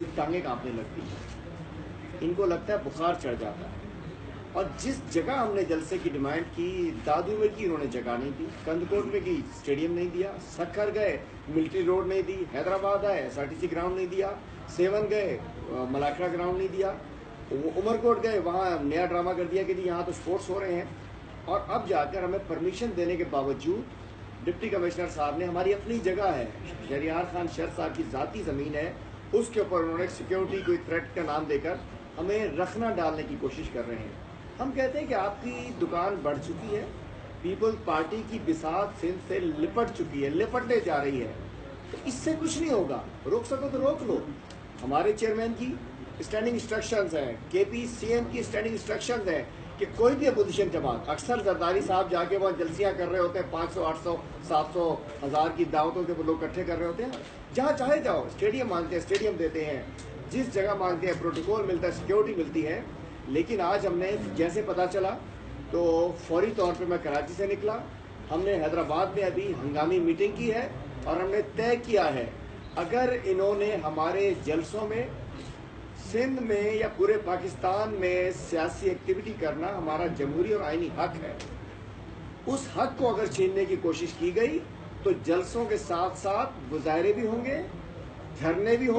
टांगे कांपने लगती हैं, इनको लगता है बुखार चढ़ जाता है। और जिस जगह हमने जलसे की डिमांड की, दादू में की इन्होंने जगह नहीं दी, कंदकोट में की स्टेडियम नहीं दिया, सक्खर गए मिलिट्री रोड नहीं दी, हैदराबाद आए SRTC ग्राउंड नहीं दिया, सेवन गए मलाखड़ा ग्राउंड नहीं दिया, उमरकोट गए वहाँ नया ड्रामा कर दिया कि जी यहाँ तो स्पोर्ट्स हो रहे हैं। और अब जाकर हमें परमिशन देने के बावजूद डिप्टी कमिश्नर साहब ने, हमारी अपनी जगह है, शहरियार खान शर साहब की ज़ाती ज़मीन है, उसके ऊपर उन्होंने सिक्योरिटी कोई थ्रेट का नाम देकर हमें रखना डालने की कोशिश कर रहे हैं। हम कहते हैं कि आपकी दुकान बढ़ चुकी है, पीपल्स पार्टी की बिसात सिंध से लिपट चुकी है, लिपटने जा रही है, तो इससे कुछ नहीं होगा। रोक सको तो रोक लो। हमारे चेयरमैन की स्टैंडिंग इंस्ट्रक्शंस हैं, KP CM की स्टैंडिंग इंस्ट्रक्शंस हैं कि कोई भी अपोजिशन जमात, अक्सर जरदारी साहब जाके वहाँ जलसियाँ कर रहे होते हैं, 500, 800, 700, 1000 की दावतों के लोग इकट्ठे कर रहे होते हैं। जहाँ चाहे जाओ, स्टेडियम मांगते हैं स्टेडियम देते हैं, जिस जगह मांगते हैं प्रोटोकॉल मिलता है, सिक्योरिटी मिलती है। लेकिन आज हमने जैसे पता चला तो फौरी तौर पे मैं कराची से निकला, हमने हैदराबाद में अभी हंगामी मीटिंग की है और हमने तय किया है अगर इन्होंने हमारे जलसों में, सिंध में या पूरे पाकिस्तान में सियासी एक्टिविटी करना हमारा जमहूरी और आईनी हक है, उस हक को अगर छीनने की कोशिश की गई तो जलसों के साथ साथ मुजाहरे भी होंगे, धरने भी होंगे।